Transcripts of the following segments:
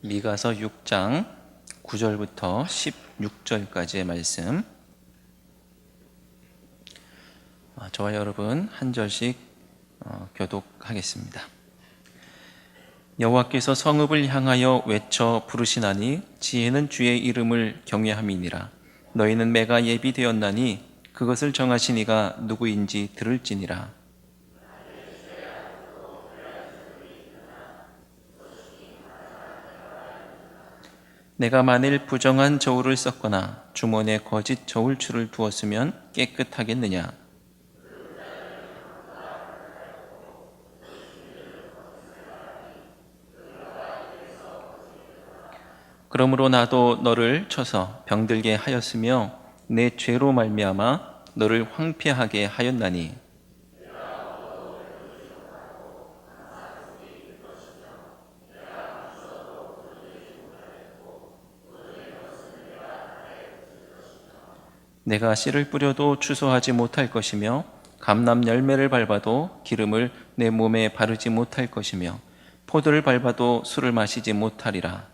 미가서 6장 9절부터 16절까지의 말씀, 저와 여러분 한 절씩 교독하겠습니다. 여호와께서 성읍을 향하여 외쳐 부르시나니 지혜는 주의 이름을 경외함이니라. 너희는 매가 예비되었나니 그것을 정하신 이가 누구인지 들을지니라. 내가 만일 부정한 저울을 썼거나 주머니에 거짓 저울추를 두었으면 깨끗하겠느냐? 그러므로 나도 너를 쳐서 병들게 하였으며 내 죄로 말미암아 너를 황폐하게 하였나니, 내가 씨를 뿌려도 추수하지 못할 것이며 감람 열매를 밟아도 기름을 내 몸에 바르지 못할 것이며 포도를 밟아도 술을 마시지 못하리라.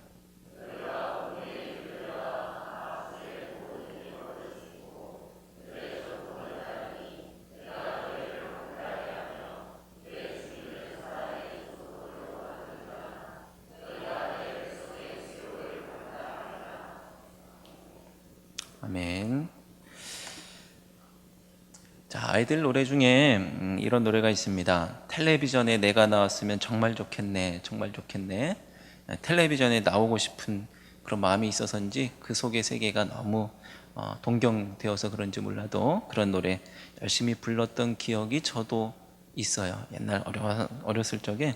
아멘. 자, 아이들 노래 중에 이런 노래가 있습니다. 텔레비전에 내가 나왔으면 정말 좋겠네, 정말 좋겠네. 텔레비전에 나오고 싶은 그런 마음이 있어서인지 그 속의 세계가 너무 동경되어서 그런지 몰라도 그런 노래 열심히 불렀던 기억이 저도 있어요. 옛날 어렸을 적에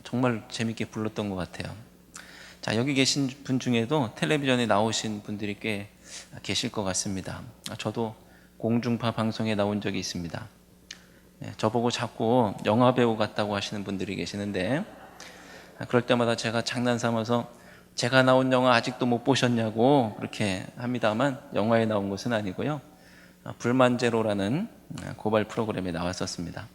정말 재밌게 불렀던 것 같아요. 자, 여기 계신 분 중에도 텔레비전에 나오신 분들이 꽤 계실 것 같습니다. 저도 공중파 방송에 나온 적이 있습니다. 저보고 자꾸 영화배우 같다고 하시는 분들이 계시는데, 그럴 때마다 제가 장난삼아서 제가 나온 영화 아직도 못 보셨냐고 그렇게 합니다만, 영화에 나온 것은 아니고요. 불만제로라는 고발 프로그램에 나왔었습니다.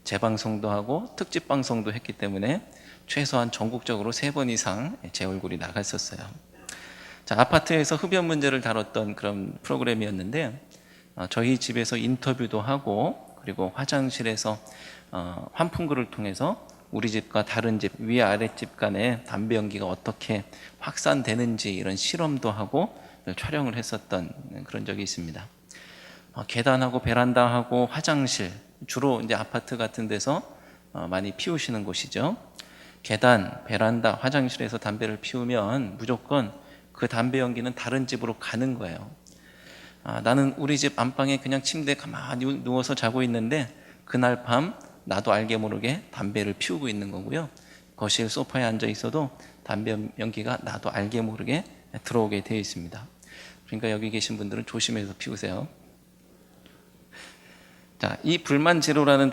재방송도 하고 특집 방송도 했기 때문에 최소한 전국적으로 3번 이상 제 얼굴이 나갔었어요. 자, 아파트에서 흡연 문제를 다뤘던 그런 프로그램이었는데, 저희 집에서 인터뷰도 하고, 그리고 화장실에서 환풍구를 통해서 우리 집과 다른 집, 위아랫집 간에 담배 연기가 어떻게 확산되는지 이런 실험도 하고 촬영을 했었던 그런 적이 있습니다. 계단하고 베란다하고 화장실, 주로 이제 아파트 같은 데서 많이 피우시는 곳이죠. 계단, 베란다, 화장실에서 담배를 피우면 무조건 그 담배 연기는 다른 집으로 가는 거예요. 나는 우리 집 안방에 그냥 침대에 가만히 누워서 자고 있는데 그날 밤 나도 알게 모르게 담배를 피우고 있는 거고요. 거실 소파에 앉아 있어도 담배 연기가 나도 알게 모르게 들어오게 되어 있습니다. 그러니까 여기 계신 분들은 조심해서 피우세요. 자, 이 불만제로라는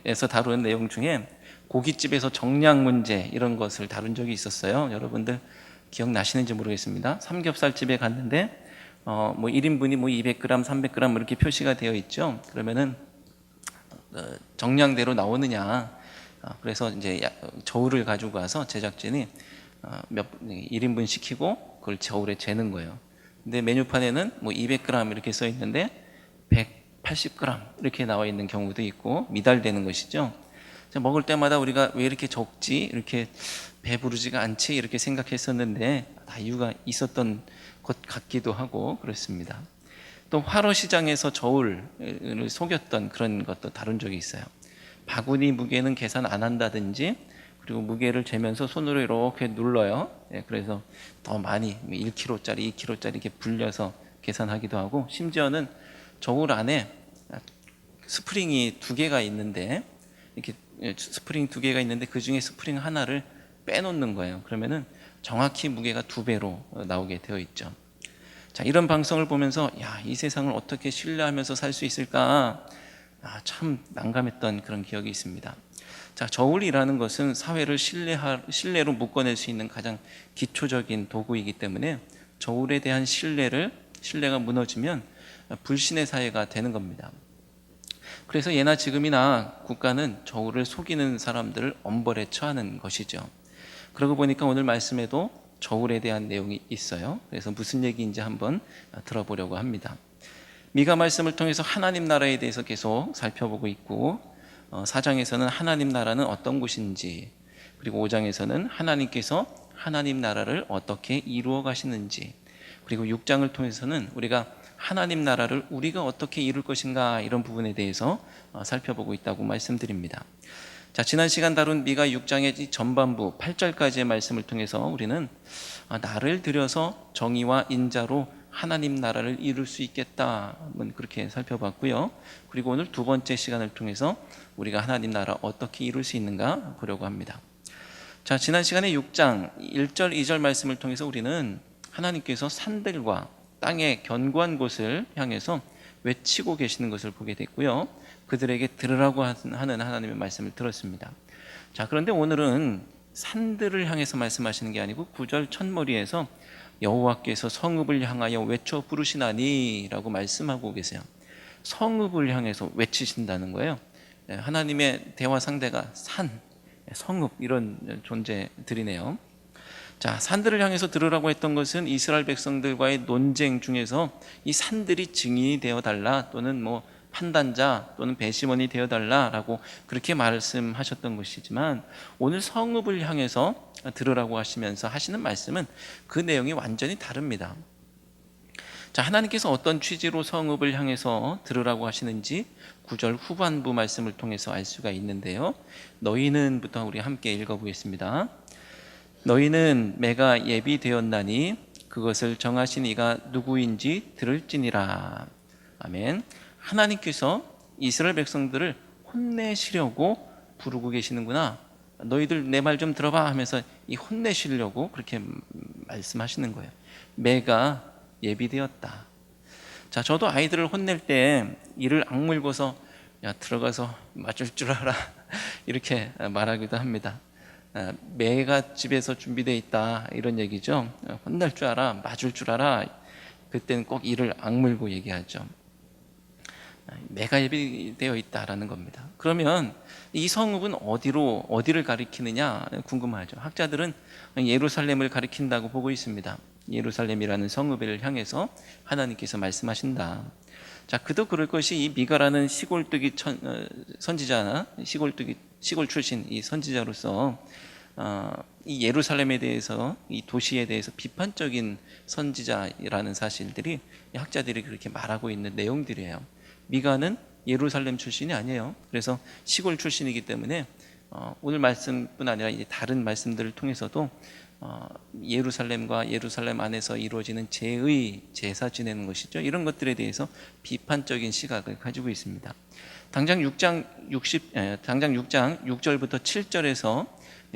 에서 다룬 내용 중에 고깃집에서 정량 문제 이런 것을 다룬 적이 있었어요. 여러분들 기억나시는지 모르겠습니다. 삼겹살집에 갔는데 뭐 1인분이 뭐 200g, 300g 이렇게 표시가 되어 있죠. 그러면은 정량대로 나오느냐. 그래서 이제 저울을 가지고 와서 제작진이 1인분 시키고 그걸 저울에 재는 거예요. 근데 메뉴판에는 뭐 200g 이렇게 써 있는데 180g 이렇게 나와 있는 경우도 있고 미달되는 것이죠. 먹을 때마다 우리가 왜 이렇게 적지? 이렇게 배부르지가 않지? 이렇게 생각했었는데 다 이유가 있었던 것 같기도 하고 그렇습니다. 또 화로시장에서 저울을 속였던 그런 것도 다룬 적이 있어요. 바구니 무게는 계산 안 한다든지, 그리고 무게를 재면서 손으로 이렇게 눌러요. 그래서 더 많이 1kg짜리, 2kg짜리 이렇게 불려서 계산하기도 하고, 심지어는 저울 안에 스프링이 2개가 있는데 이렇게 스프링 2개가 있는데 그 중에 스프링 하나를 빼놓는 거예요. 그러면은 정확히 무게가 2배로 나오게 되어 있죠. 자, 이런 방송을 보면서 이 세상을 어떻게 신뢰하면서 살 수 있을까? 참 난감했던 그런 기억이 있습니다. 자, 저울이라는 것은 사회를 신뢰로 묶어낼 수 있는 가장 기초적인 도구이기 때문에 저울에 대한 신뢰가 무너지면 불신의 사회가 되는 겁니다. 그래서 예나 지금이나 국가는 저울을 속이는 사람들을 엄벌에 처하는 것이죠. 그러고 보니까 오늘 말씀에도 저울에 대한 내용이 있어요. 그래서 무슨 얘기인지 한번 들어보려고 합니다. 미가 말씀을 통해서 하나님 나라에 대해서 계속 살펴보고 있고, 4장에서는 하나님 나라는 어떤 곳인지, 그리고 5장에서는 하나님께서 하나님 나라를 어떻게 이루어 가시는지, 그리고 6장을 통해서는 우리가 하나님 나라를 우리가 어떻게 이룰 것인가, 이런 부분에 대해서 살펴보고 있다고 말씀드립니다. 자, 지난 시간 다룬 미가 6장의 전반부 8절까지의 말씀을 통해서 우리는 나를 들여서 정의와 인자로 하나님 나라를 이룰 수 있겠다, 그렇게 살펴봤고요. 그리고 오늘 두 번째 시간을 통해서 우리가 하나님 나라 어떻게 이룰 수 있는가 보려고 합니다. 자, 지난 시간에 6장 1절 2절 말씀을 통해서 우리는 하나님께서 산들과 땅의 견고한 곳을 향해서 외치고 계시는 것을 보게 됐고요. 그들에게 들으라고 하는 하나님의 말씀을 들었습니다. 자, 그런데 오늘은 산들을 향해서 말씀하시는 게 아니고 9절 첫머리에서 여호와께서 성읍을 향하여 외쳐 부르시나니 라고 말씀하고 계세요. 성읍을 향해서 외치신다는 거예요. 하나님의 대화 상대가 산, 성읍, 이런 존재들이네요. 자, 산들을 향해서 들으라고 했던 것은 이스라엘 백성들과의 논쟁 중에서 이 산들이 증인이 되어 달라, 또는 판단자 또는 배심원이 되어 달라라고 그렇게 말씀하셨던 것이지만, 오늘 성읍을 향해서 들으라고 하시면서 하시는 말씀은 그 내용이 완전히 다릅니다. 자, 하나님께서 어떤 취지로 성읍을 향해서 들으라고 하시는지 9절 후반부 말씀을 통해서 알 수가 있는데요. 너희는부터 우리 함께 읽어보겠습니다. 너희는 매가 예비되었나니 그것을 정하신 이가 누구인지 들을지니라. 아멘. 하나님께서 이스라엘 백성들을 혼내시려고 부르고 계시는구나, 너희들 내 말 좀 들어봐 하면서 이 혼내시려고 그렇게 말씀하시는 거예요. 매가 예비되었다. 자, 저도 아이들을 혼낼 때 이를 악물고서 야, 들어가서 맞을 줄 알아 이렇게 말하기도 합니다. 매가 집에서 준비되어 있다, 이런 얘기죠. 혼날 줄 알아, 맞을 줄 알아. 그때는 꼭 이를 악물고 얘기하죠. 매가 예비되어 있다라는 겁니다. 그러면 이 성읍은 어디를 가리키느냐 궁금하죠. 학자들은 예루살렘을 가리킨다고 보고 있습니다. 예루살렘이라는 성읍을 향해서 하나님께서 말씀하신다. 자, 그도 그럴 것이 이 미가라는 시골뜨기 선지자나 시골 출신 이 선지자로서 이 예루살렘에 대해서, 이 도시에 대해서 비판적인 선지자라는 사실들이 학자들이 그렇게 말하고 있는 내용들이에요. 미가는 예루살렘 출신이 아니에요. 그래서 시골 출신이기 때문에 오늘 말씀뿐 아니라 이제 다른 말씀들을 통해서도 예루살렘과 예루살렘 안에서 이루어지는 제사 지내는 것이죠. 이런 것들에 대해서 비판적인 시각을 가지고 있습니다. 당장 6장 6절부터 7절에서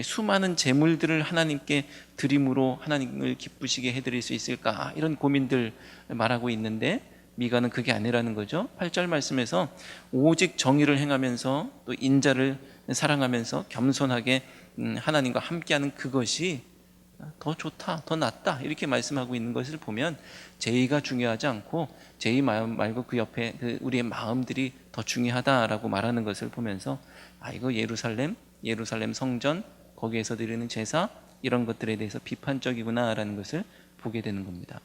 수많은 제물들을 하나님께 드림으로 하나님을 기쁘시게 해드릴 수 있을까, 이런 고민들 말하고 있는데, 미가는 그게 아니라는 거죠. 8절 말씀에서 오직 정의를 행하면서 또 인자를 사랑하면서 겸손하게 하나님과 함께하는 그것이 더 좋다, 더 낫다, 이렇게 말씀하고 있는 것을 보면 제의가 중요하지 않고 제의 마음 말고 그 옆에 우리의 마음들이 더 중요하다라고 말하는 것을 보면서 이거 예루살렘 성전, 거기에서 드리는 제사, 이런 것들에 대해서 비판적이구나라는 것을 보게 되는 겁니다.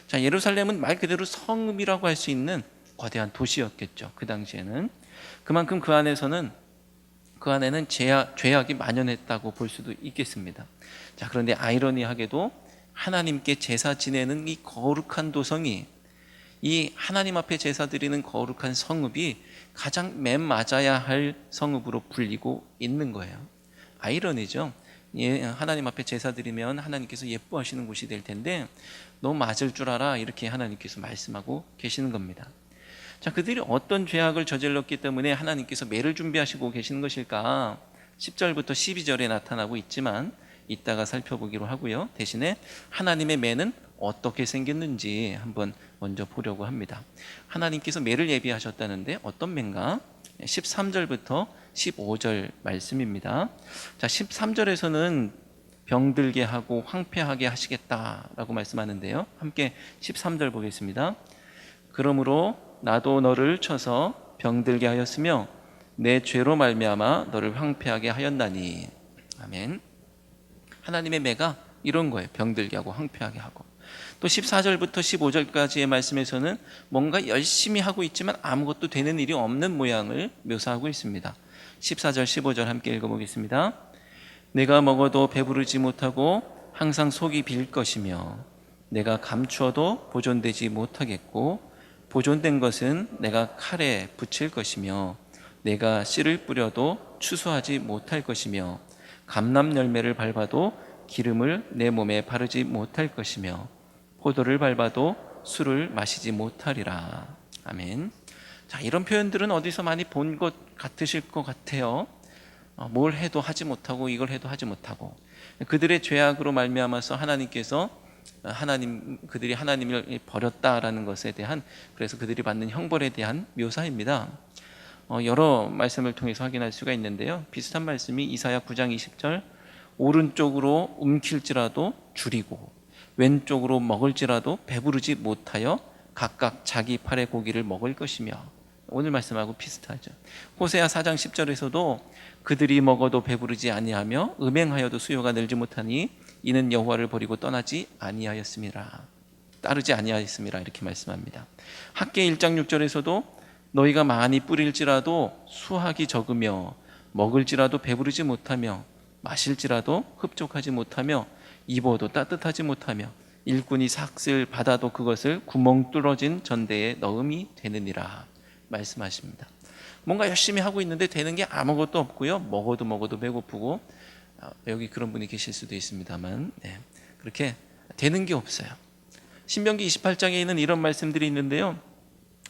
자, 예루살렘은 말 그대로 성읍이라고 할 수 있는 거대한 도시였겠죠. 그 당시에는. 그만큼 그 안에는 죄악이 만연했다고 볼 수도 있겠습니다. 자, 그런데 아이러니하게도 하나님께 제사 지내는 이 거룩한 도성이, 이 하나님 앞에 제사 드리는 거룩한 성읍이 가장 맨 맞아야 할 성읍으로 불리고 있는 거예요. 아이러니죠. 하나님 앞에 제사 드리면 하나님께서 예뻐하시는 곳이 될 텐데 너 맞을 줄 알아, 이렇게 하나님께서 말씀하고 계시는 겁니다. 자, 그들이 어떤 죄악을 저질렀기 때문에 하나님께서 매를 준비하시고 계시는 것일까? 10절부터 12절에 나타나고 있지만 이따가 살펴보기로 하고요. 대신에 하나님의 매는 어떻게 생겼는지 한번 먼저 보려고 합니다. 하나님께서 매를 예비하셨다는데 어떤 매인가? 13절부터 15절 말씀입니다. 자, 13절에서는 병들게 하고 황폐하게 하시겠다라고 말씀하는데요. 함께 13절 보겠습니다. 그러므로 나도 너를 쳐서 병들게 하였으며 내 죄로 말미암아 너를 황폐하게 하였나니. 아멘. 하나님의 매가 이런 거예요. 병들게 하고 황폐하게 하고. 또 14절부터 15절까지의 말씀에서는 뭔가 열심히 하고 있지만 아무것도 되는 일이 없는 모양을 묘사하고 있습니다. 14절 15절 함께 읽어보겠습니다. 내가 먹어도 배부르지 못하고 항상 속이 빌 것이며 내가 감추어도 보존되지 못하겠고 보존된 것은 내가 칼에 붙일 것이며 내가 씨를 뿌려도 추수하지 못할 것이며 감람 열매를 밟아도 기름을 내 몸에 바르지 못할 것이며 포도를 밟아도 술을 마시지 못하리라. 아멘. 자, 이런 표현들은 어디서 많이 본 것 같으실 것 같아요. 뭘 해도 하지 못하고 이걸 해도 하지 못하고 그들의 죄악으로 말미암아서 하나님께서 그들이 하나님을 버렸다라는 것에 대한, 그래서 그들이 받는 형벌에 대한 묘사입니다. 여러 말씀을 통해서 확인할 수가 있는데요. 비슷한 말씀이 이사야 9장 20절 오른쪽으로 움킬지라도 줄이고 왼쪽으로 먹을지라도 배부르지 못하여 각각 자기 팔의 고기를 먹을 것이며, 오늘 말씀하고 비슷하죠. 호세아 4장 10절에서도 그들이 먹어도 배부르지 아니하며 음행하여도 수요가 늘지 못하니 이는 여호와를 버리고 떠나지 아니하였음이라, 따르지 아니하였음이라 이렇게 말씀합니다. 학개 1장 6절에서도 너희가 많이 뿌릴지라도 수확이 적으며 먹을지라도 배부르지 못하며 마실지라도 흡족하지 못하며 입어도 따뜻하지 못하며 일꾼이 삭슬 받아도 그것을 구멍 뚫어진 전대에 넣음이 되느니라 말씀하십니다. 뭔가 열심히 하고 있는데 되는 게 아무것도 없고요. 먹어도 배고프고, 여기 그런 분이 계실 수도 있습니다만, 그렇게 되는 게 없어요. 신명기 28장에는 이런 말씀들이 있는데요.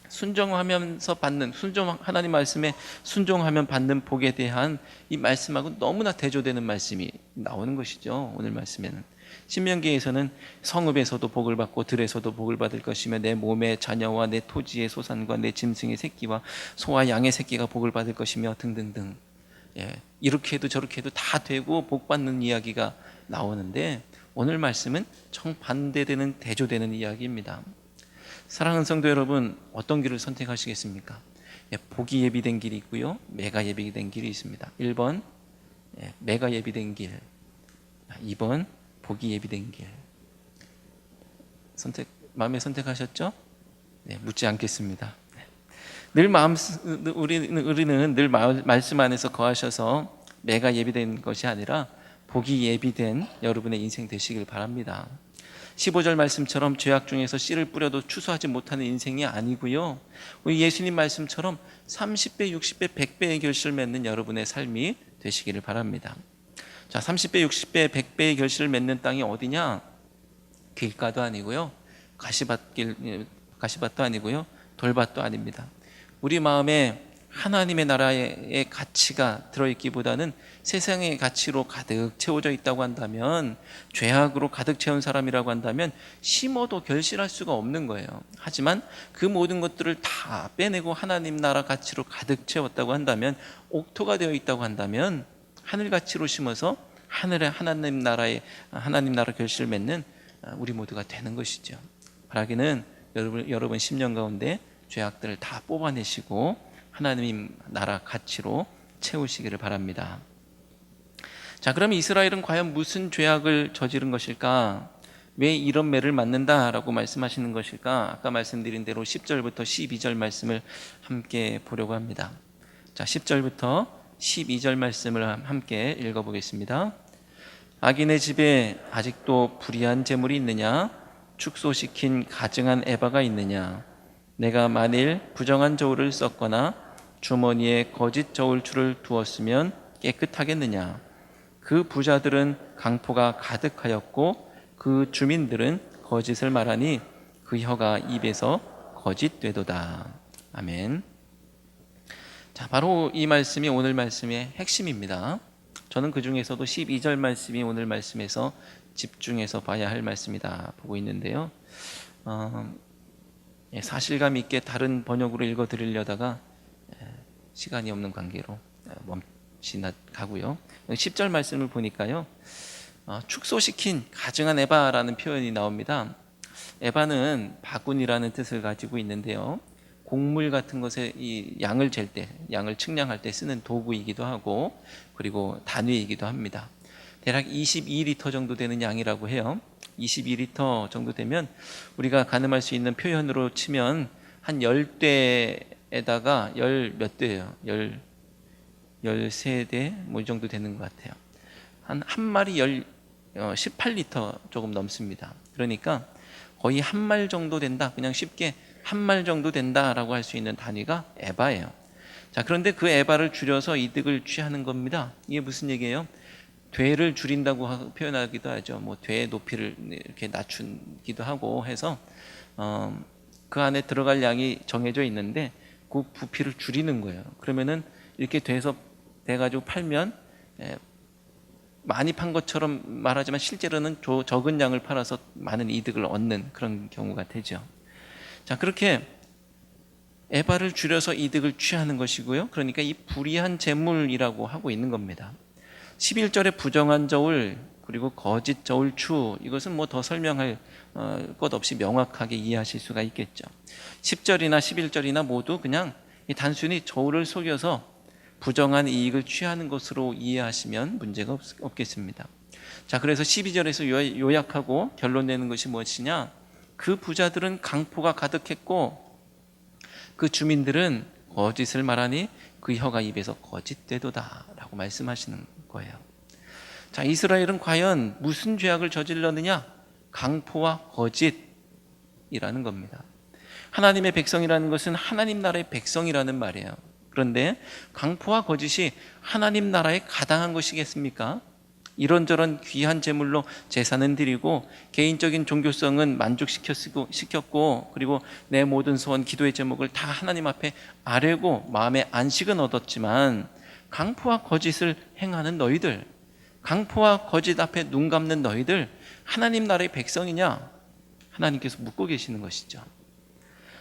순종하면서 받는, 하나님 말씀에 순종하면 받는 복에 대한 이 말씀하고 너무나 대조되는 말씀이 나오는 것이죠. 오늘 말씀에는 신명기에서는 성읍에서도 복을 받고 들에서도 복을 받을 것이며 내 몸의 자녀와 내 토지의 소산과 내 짐승의 새끼와 소와 양의 새끼가 복을 받을 것이며 등등등, 이렇게 해도 저렇게 해도 다 되고 복 받는 이야기가 나오는데, 오늘 말씀은 정반대되는 대조되는 이야기입니다. 사랑하는 성도 여러분, 어떤 길을 선택하시겠습니까? 복이 예비된 길이 있고요, 매가 예비된 길이 있습니다. 1번 매가 예비된 길, 2번 복이 예비된 길. 마음에 선택하셨죠? 묻지 않겠습니다. 우리는 늘 말씀 안에서 거하셔서 매가 예비된 것이 아니라 복이 예비된 여러분의 인생 되시길 바랍니다. 15절 말씀처럼 죄악 중에서 씨를 뿌려도 추수하지 못하는 인생이 아니고요, 우리 예수님 말씀처럼 30배, 60배, 100배의 결실을 맺는 여러분의 삶이 되시기를 바랍니다. 자, 30배, 60배, 100배의 결실을 맺는 땅이 어디냐? 길가도 아니고요, 가시밭도 아니고요, 돌밭도 아닙니다. 우리 마음에 하나님의 나라의 가치가 들어있기보다는 세상의 가치로 가득 채워져 있다고 한다면, 죄악으로 가득 채운 사람이라고 한다면 심어도 결실할 수가 없는 거예요. 하지만 그 모든 것들을 다 빼내고 하나님 나라 가치로 가득 채웠다고 한다면, 옥토가 되어 있다고 한다면 하늘 가치로 심어서 하나님 나라 결실을 맺는 우리 모두가 되는 것이죠. 바라기는 여러분 10년 가운데 죄악들을 다 뽑아내시고 하나님 나라 가치로 채우시기를 바랍니다. 자, 그럼 이스라엘은 과연 무슨 죄악을 저지른 것일까? 왜 이런 매를 맞는다라고 말씀하시는 것일까? 아까 말씀드린 대로 10절부터 12절 말씀을 함께 보려고 합니다. 자, 10절부터 12절 말씀을 함께 읽어보겠습니다. 악인의 집에 아직도 불의한 재물이 있느냐? 축소시킨 가증한 에바가 있느냐? 내가 만일 부정한 저울을 썼거나 주머니에 거짓 저울추를 두었으면 깨끗하겠느냐? 그 부자들은 강포가 가득하였고 그 주민들은 거짓을 말하니 그 혀가 입에서 거짓되도다. 아멘. 자, 바로 이 말씀이 오늘 말씀의 핵심입니다. 저는 그 중에서도 12절 말씀이 오늘 말씀에서 집중해서 봐야 할 말씀이다 보고 있는데요. 사실감 있게 다른 번역으로 읽어드리려다가 시간이 없는 관계로 지나가고요. 10절 말씀을 보니까요, 축소시킨 가증한 에바라는 표현이 나옵니다. 에바는 바구니라는 뜻을 가지고 있는데요, 곡물 같은 것에 이 양을 잴 때, 양을 측량할 때 쓰는 도구이기도 하고, 그리고 단위이기도 합니다. 대략 22리터 정도 되는 양이라고 해요. 22리터 정도 되면 우리가 가늠할 수 있는 표현으로 치면 한 10대에다가 몇 대예요? 13대 뭐 이 정도 되는 것 같아요. 한 마리 18리터 조금 넘습니다. 그러니까 거의 한 말 정도 된다. 그냥 쉽게 한 말 정도 된다라고 할 수 있는 단위가 에바예요. 자, 그런데 그 에바를 줄여서 이득을 취하는 겁니다. 이게 무슨 얘기예요? 되를 줄인다고 표현하기도 하죠. 뭐 되의 높이를 이렇게 낮추기도 하고 해서 그 안에 들어갈 양이 정해져 있는데 그 부피를 줄이는 거예요. 그러면은 이렇게 돼가지고 팔면 많이 판 것처럼 말하지만 실제로는 적은 양을 팔아서 많은 이득을 얻는 그런 경우가 되죠. 자, 그렇게 에바를 줄여서 이득을 취하는 것이고요. 그러니까 이 불의한 재물이라고 하고 있는 겁니다. 11절에 부정한 저울 그리고 거짓 저울추, 이것은 뭐 더 설명할 것 없이 명확하게 이해하실 수가 있겠죠. 10절이나 11절이나 모두 그냥 단순히 저울을 속여서 부정한 이익을 취하는 것으로 이해하시면 문제가 없겠습니다. 자, 그래서 12절에서 요약하고 결론 내는 것이 무엇이냐? 그 부자들은 강포가 가득했고 그 주민들은 거짓을 말하니 그 혀가 입에서 거짓되도다 라고 말씀하시는 거예요. 자, 이스라엘은 과연 무슨 죄악을 저질렀느냐? 강포와 거짓이라는 겁니다. 하나님의 백성이라는 것은 하나님 나라의 백성이라는 말이에요. 그런데 강포와 거짓이 하나님 나라에 가당한 것이겠습니까? 이런저런 귀한 제물로 제사는 드리고 개인적인 종교성은 만족시켰고 그리고 내 모든 소원, 기도의 제목을 다 하나님 앞에 아뢰고 마음의 안식은 얻었지만 강포와 거짓을 행하는 너희들, 강포와 거짓 앞에 눈 감는 너희들 하나님 나라의 백성이냐? 하나님께서 묻고 계시는 것이죠.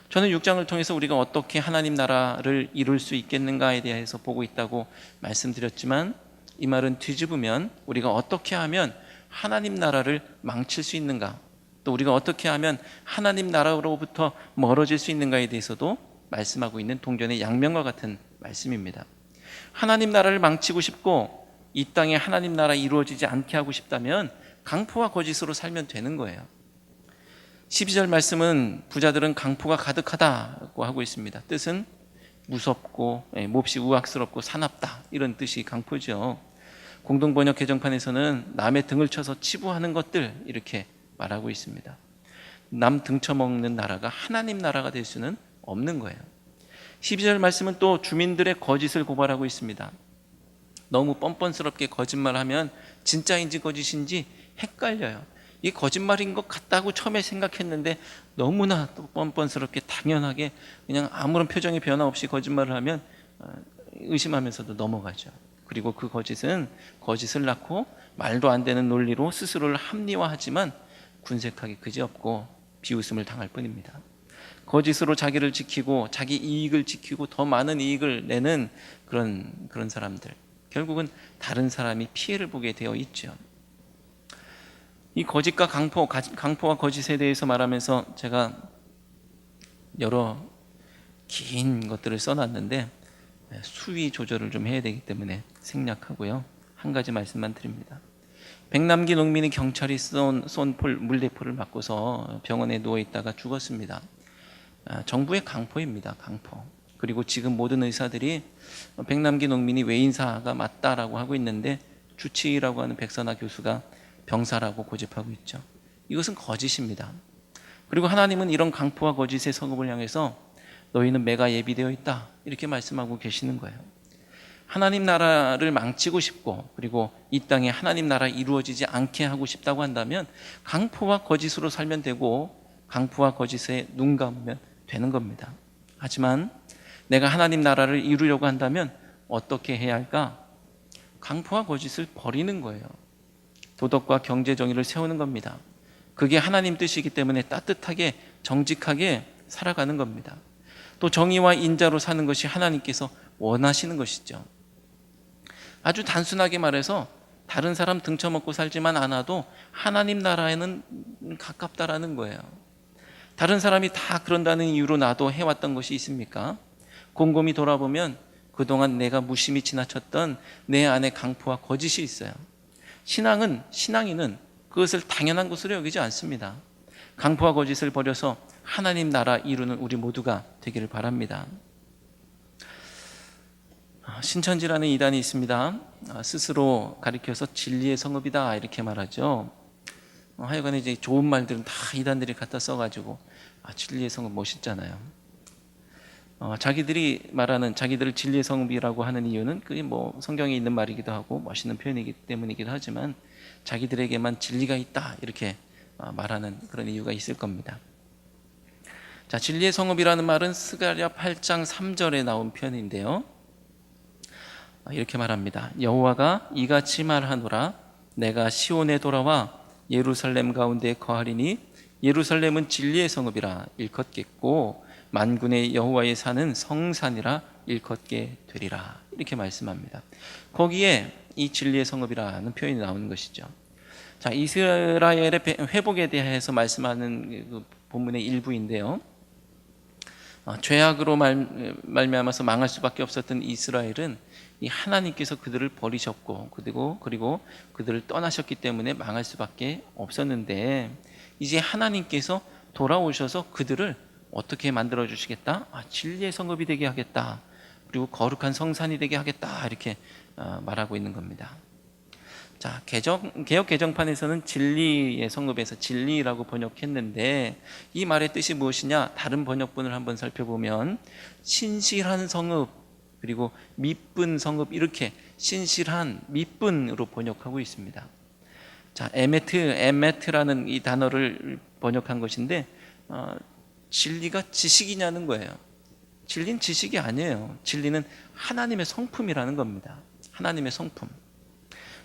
저는 6장을 통해서 우리가 어떻게 하나님 나라를 이룰 수 있겠는가에 대해서 보고 있다고 말씀드렸지만 이 말은 뒤집으면 우리가 어떻게 하면 하나님 나라를 망칠 수 있는가, 또 우리가 어떻게 하면 하나님 나라로부터 멀어질 수 있는가에 대해서도 말씀하고 있는 동전의 양면과 같은 말씀입니다. 하나님 나라를 망치고 싶고 이 땅에 하나님 나라 이루어지지 않게 하고 싶다면 강포와 거짓으로 살면 되는 거예요. 12절 말씀은 부자들은 강포가 가득하다고 하고 있습니다. 뜻은 무섭고 몹시 우악스럽고 사납다, 이런 뜻이 강포죠. 공동번역 개정판에서는 남의 등을 쳐서 치부하는 것들, 이렇게 말하고 있습니다. 남 등쳐먹는 나라가 하나님 나라가 될 수는 없는 거예요. 12절 말씀은 또 주민들의 거짓을 고발하고 있습니다. 너무 뻔뻔스럽게 거짓말하면 진짜인지 거짓인지 헷갈려요. 이 거짓말인 것 같다고 처음에 생각했는데 너무나 또 뻔뻔스럽게 당연하게 그냥 아무런 표정의 변화 없이 거짓말을 하면 의심하면서도 넘어가죠. 그리고 그 거짓은 거짓을 낳고 말도 안 되는 논리로 스스로를 합리화하지만 군색하게 그지없고 비웃음을 당할 뿐입니다. 거짓으로 자기를 지키고 자기 이익을 지키고 더 많은 이익을 내는 그런 사람들, 결국은 다른 사람이 피해를 보게 되어 있죠. 이 거짓과 강포와 거짓에 대해서 말하면서 제가 여러 긴 것들을 써놨는데 수위 조절을 좀 해야 되기 때문에 생략하고요. 한 가지 말씀만 드립니다. 백남기 농민이 경찰이 쏜 물대포를 맞고서 병원에 누워있다가 죽었습니다. 정부의 강포입니다. 강포. 그리고 지금 모든 의사들이 백남기 농민이 외인사가 맞다라고 하고 있는데 주치의라고 하는 백선아 교수가 병사라고 고집하고 있죠. 이것은 거짓입니다. 그리고 하나님은 이런 강포와 거짓의 성읍을 향해서 너희는 매가 예비되어 있다, 이렇게 말씀하고 계시는 거예요. 하나님 나라를 망치고 싶고 그리고 이 땅에 하나님 나라 이루어지지 않게 하고 싶다고 한다면 강포와 거짓으로 살면 되고 강포와 거짓에 눈 감으면 되는 겁니다. 하지만 내가 하나님 나라를 이루려고 한다면 어떻게 해야 할까? 강포와 거짓을 버리는 거예요. 도덕과 경제 정의를 세우는 겁니다. 그게 하나님 뜻이기 때문에 따뜻하게 정직하게 살아가는 겁니다. 또 정의와 인자로 사는 것이 하나님께서 원하시는 것이죠. 아주 단순하게 말해서 다른 사람 등쳐먹고 살지만 않아도 하나님 나라에는 가깝다라는 거예요. 다른 사람이 다 그런다는 이유로 나도 해왔던 것이 있습니까? 곰곰이 돌아보면 그동안 내가 무심히 지나쳤던 내 안에 강포와 거짓이 있어요. 신앙인은 그것을 당연한 것으로 여기지 않습니다. 강포와 거짓을 버려서 하나님 나라 이루는 우리 모두가 되기를 바랍니다. 신천지라는 이단이 있습니다. 스스로 가리켜서 진리의 성읍이다 이렇게 말하죠. 하여간에 이제 좋은 말들은 다 이단들이 갖다 써가지고 진리의 성읍 멋있잖아요. 자기들이 말하는 자기들을 진리의 성읍이라고 하는 이유는 그게 뭐 성경에 있는 말이기도 하고 멋있는 표현이기 때문이기도 하지만 자기들에게만 진리가 있다 이렇게 말하는 그런 이유가 있을 겁니다. 자, 진리의 성읍이라는 말은 스가랴 8장 3절에 나온 표현인데요. 이렇게 말합니다. 여호와가 이같이 말하노라. 내가 시온에 돌아와 예루살렘 가운데 거하리니 예루살렘은 진리의 성읍이라 일컫겠고 만군의 여호와의 산은 성산이라 일컫게 되리라. 이렇게 말씀합니다. 거기에 이 진리의 성읍이라는 표현이 나오는 것이죠. 자, 이스라엘의 회복에 대해서 말씀하는 그 본문의 일부인데요. 죄악으로 말미암아서 망할 수밖에 없었던 이스라엘은 이 하나님께서 그들을 버리셨고 그리고 그들을 떠나셨기 때문에 망할 수밖에 없었는데 이제 하나님께서 돌아오셔서 그들을 어떻게 만들어 주시겠다? 진리의 성읍이 되게 하겠다. 그리고 거룩한 성산이 되게 하겠다. 이렇게 말하고 있는 겁니다. 자, 개역 개정판에서는 진리의 성읍에서 진리라고 번역했는데 이 말의 뜻이 무엇이냐? 다른 번역본을 한번 살펴보면 신실한 성읍 그리고 미쁜 성읍 이렇게 신실한 미쁜으로 번역하고 있습니다. 자, 에메트라는 이 단어를 번역한 것인데 진리가 지식이냐는 거예요. 진리는 지식이 아니에요. 진리는 하나님의 성품이라는 겁니다. 하나님의 성품.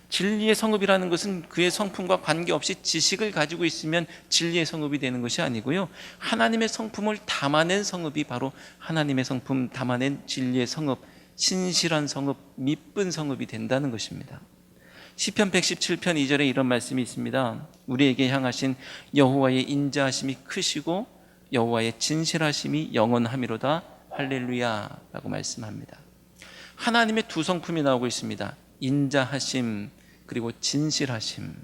진리의 성읍이라는 것은 그의 성품과 관계없이 지식을 가지고 있으면 진리의 성읍이 되는 것이 아니고요. 하나님의 성품을 담아낸 성읍이 바로 하나님의 성품 담아낸 진리의 성읍, 신실한 성읍, 미쁜 성읍이 된다는 것입니다. 시편 117편 2절에 이런 말씀이 있습니다. 우리에게 향하신 여호와의 인자하심이 크시고 여호와의 진실하심이 영원하미로다. 할렐루야 라고 말씀합니다. 하나님의 두 성품이 나오고 있습니다. 인자하심 그리고 진실하심.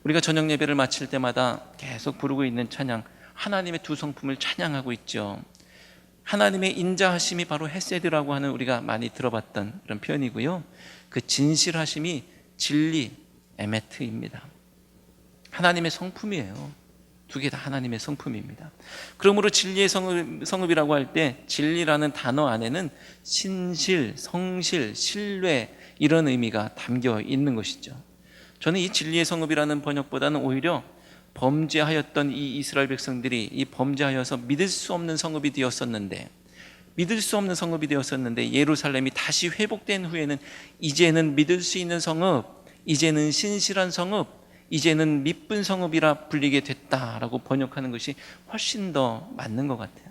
우리가 저녁 예배를 마칠 때마다 계속 부르고 있는 찬양, 하나님의 두 성품을 찬양하고 있죠. 하나님의 인자하심이 바로 헤세드라고 하는 우리가 많이 들어봤던 그런 표현이고요. 그 진실하심이 진리, 에메트입니다. 하나님의 성품이에요. 두 개 다 하나님의 성품입니다. 그러므로 진리의 성읍이라고 할 때 진리라는 단어 안에는 신실, 성실, 신뢰 이런 의미가 담겨 있는 것이죠. 저는 이 진리의 성읍이라는 번역보다는 오히려 범죄하였던 이 이스라엘 백성들이 이 범죄하여서 믿을 수 없는 성읍이 되었었는데 예루살렘이 다시 회복된 후에는 이제는 믿을 수 있는 성읍, 이제는 신실한 성읍, 이제는 미쁜 성읍이라 불리게 됐다라고 번역하는 것이 훨씬 더 맞는 것 같아요.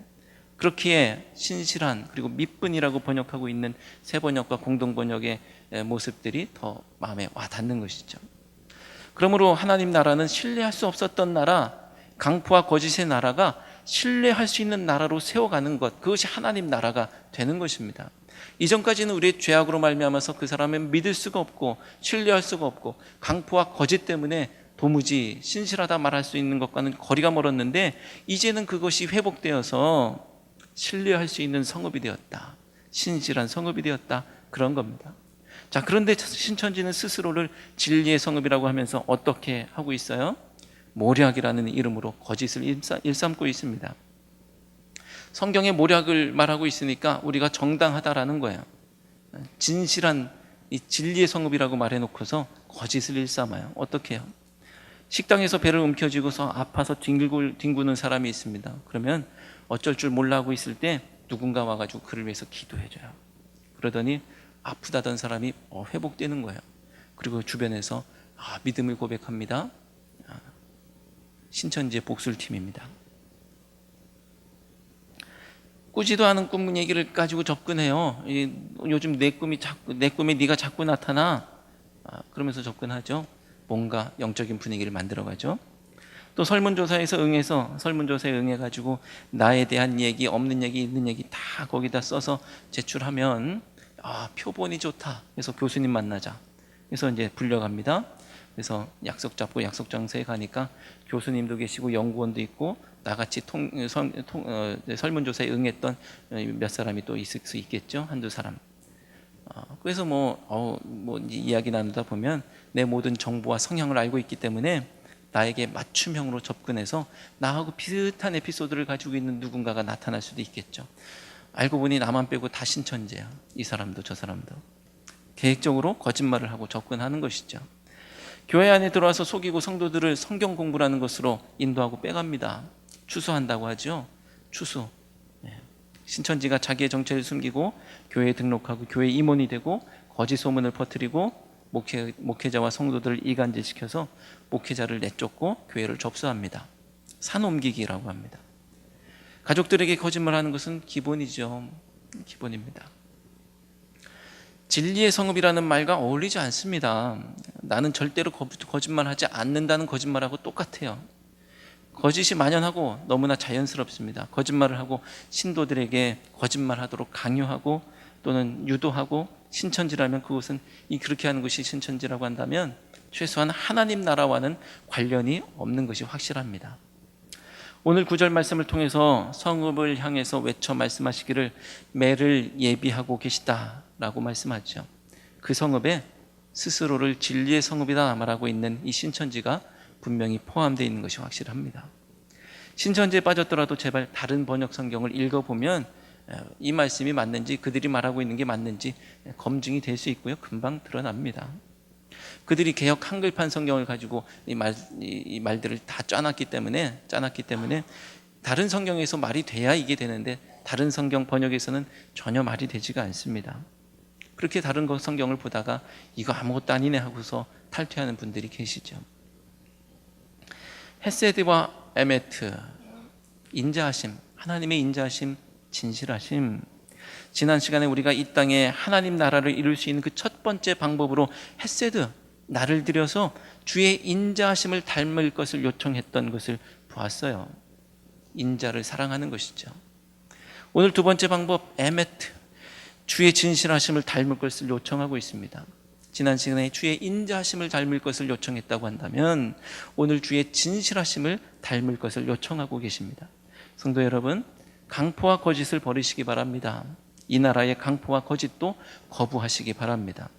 그렇기에 신실한 그리고 미쁜이라고 번역하고 있는 새 번역과 공동 번역의 모습들이 더 마음에 와닿는 것이죠. 그러므로 하나님 나라는 신뢰할 수 없었던 나라, 강포와 거짓의 나라가 신뢰할 수 있는 나라로 세워가는 것, 그것이 하나님 나라가 되는 것입니다. 이전까지는 우리의 죄악으로 말미암아서 그 사람은 믿을 수가 없고 신뢰할 수가 없고 강포와 거짓 때문에 도무지 신실하다 말할 수 있는 것과는 거리가 멀었는데 이제는 그것이 회복되어서 신뢰할 수 있는 성읍이 되었다. 신실한 성읍이 되었다. 그런 겁니다. 자, 그런데 신천지는 스스로를 진리의 성읍이라고 하면서 어떻게 하고 있어요? 모략이라는 이름으로 거짓을 일삼고 있습니다. 성경에 모략을 말하고 있으니까 우리가 정당하다라는 거예요. 진실한 이 진리의 성읍이라고 말해놓고서 거짓을 일삼아요. 어떻게 해요? 식당에서 배를 움켜쥐고서 아파서 뒹구는 사람이 있습니다. 그러면 어쩔 줄 몰라 하고 있을 때 누군가 와가지고 그를 위해서 기도해줘요. 그러더니 아프다던 사람이 회복되는 거예요. 그리고 주변에서 믿음을 고백합니다. 신천지의 복술팀입니다. 꾸지도 않은 꿈 얘기를 가지고 접근해요. 요즘 내 꿈에 네가 자꾸 나타나. 그러면서 접근하죠. 뭔가 영적인 분위기를 만들어가죠. 또 설문조사에 응해가지고 나에 대한 얘기, 없는 얘기, 있는 얘기 다 거기다 써서 제출하면 표본이 좋다. 그래서 교수님 만나자. 그래서 이제 불려갑니다. 그래서 약속 잡고 약속 장소에 가니까 교수님도 계시고 연구원도 있고 나같이 설문조사에 응했던 몇 사람이 또 있을 수 있겠죠. 한두 사람. 그래서 이야기 나누다 보면 내 모든 정보와 성향을 알고 있기 때문에 나에게 맞춤형으로 접근해서 나하고 비슷한 에피소드를 가지고 있는 누군가가 나타날 수도 있겠죠. 알고 보니 나만 빼고 다 신천지야. 이 사람도 저 사람도. 계획적으로 거짓말을 하고 접근하는 것이죠. 교회 안에 들어와서 속이고 성도들을 성경 공부라는 것으로 인도하고 빼갑니다. 추수한다고 하죠. 추수. 신천지가 자기의 정체를 숨기고 교회에 등록하고 교회 임원이 되고 거짓 소문을 퍼뜨리고 목회자와 성도들을 이간질시켜서 목회자를 내쫓고 교회를 접수합니다. 산 옮기기라고 합니다. 가족들에게 거짓말하는 것은 기본이죠. 기본입니다. 진리의 성읍이라는 말과 어울리지 않습니다. 나는 절대로 거짓말하지 않는다는 거짓말하고 똑같아요. 거짓이 만연하고 너무나 자연스럽습니다. 거짓말을 하고 신도들에게 거짓말하도록 강요하고 또는 유도하고 신천지라면 그것은 그렇게 하는 것이 신천지라고 한다면 최소한 하나님 나라와는 관련이 없는 것이 확실합니다. 오늘 구절 말씀을 통해서 성읍을 향해서 외쳐 말씀하시기를 매를 예비하고 계시다라고 말씀하죠. 그 성읍에 스스로를 진리의 성읍이다 말하고 있는 이 신천지가 분명히 포함되어 있는 것이 확실합니다. 신천지에 빠졌더라도 제발 다른 번역 성경을 읽어보면 이 말씀이 맞는지 그들이 말하고 있는 게 맞는지 검증이 될 수 있고요. 금방 드러납니다. 그들이 개역 한글판 성경을 가지고 이 말들을 다 짜놨기 때문에 다른 성경에서 말이 돼야 이게 되는데 다른 성경 번역에서는 전혀 말이 되지가 않습니다. 그렇게 다른 성경을 보다가 이거 아무것도 아니네 하고서 탈퇴하는 분들이 계시죠. 헤세드와 에메트, 인자하심, 하나님의 인자하심, 진실하심. 지난 시간에 우리가 이 땅에 하나님 나라를 이룰 수 있는 그 첫 번째 방법으로 헤세드, 나를 들여서 주의 인자하심을 닮을 것을 요청했던 것을 보았어요. 인자를 사랑하는 것이죠. 오늘 두 번째 방법 에메트, 주의 진실하심을 닮을 것을 요청하고 있습니다. 지난 시간에 주의 인자하심을 닮을 것을 요청했다고 한다면 오늘 주의 진실하심을 닮을 것을 요청하고 계십니다. 성도 여러분, 강포와 거짓을 버리시기 바랍니다. 이 나라의 강포와 거짓도 거부하시기 바랍니다.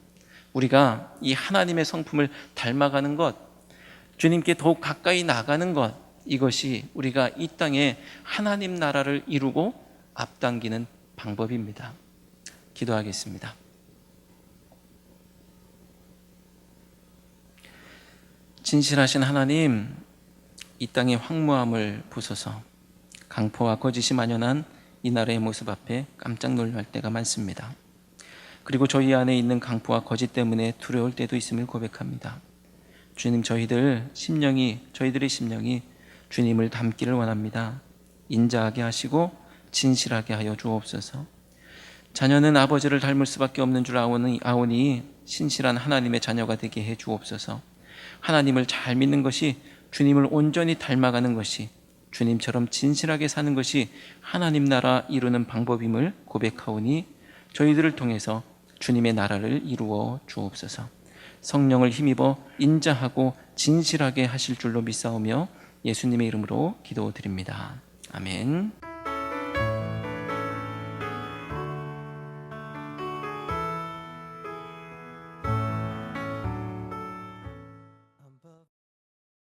우리가 이 하나님의 성품을 닮아가는 것, 주님께 더욱 가까이 나가는 것, 이것이 우리가 이 땅에 하나님 나라를 이루고 앞당기는 방법입니다. 기도하겠습니다. 진실하신 하나님, 이 땅의 황무함을 부소서. 강포와 거짓이 만연한 이 나라의 모습 앞에 깜짝 놀랄 때가 많습니다. 그리고 저희 안에 있는 강포와 거짓 때문에 두려울 때도 있음을 고백합니다. 주님, 저희들의 심령이 주님을 닮기를 원합니다. 인자하게 하시고 진실하게 하여 주옵소서. 자녀는 아버지를 닮을 수밖에 없는 줄 아오니 신실한 하나님의 자녀가 되게 해 주옵소서. 하나님을 잘 믿는 것이, 주님을 온전히 닮아가는 것이, 주님처럼 진실하게 사는 것이 하나님 나라 이루는 방법임을 고백하오니 저희들을 통해서 주님의 나라를 이루어 주옵소서. 성령을 힘입어 인자하고 진실하게 하실 줄로 믿사오며 예수님의 이름으로 기도드립니다. 아멘.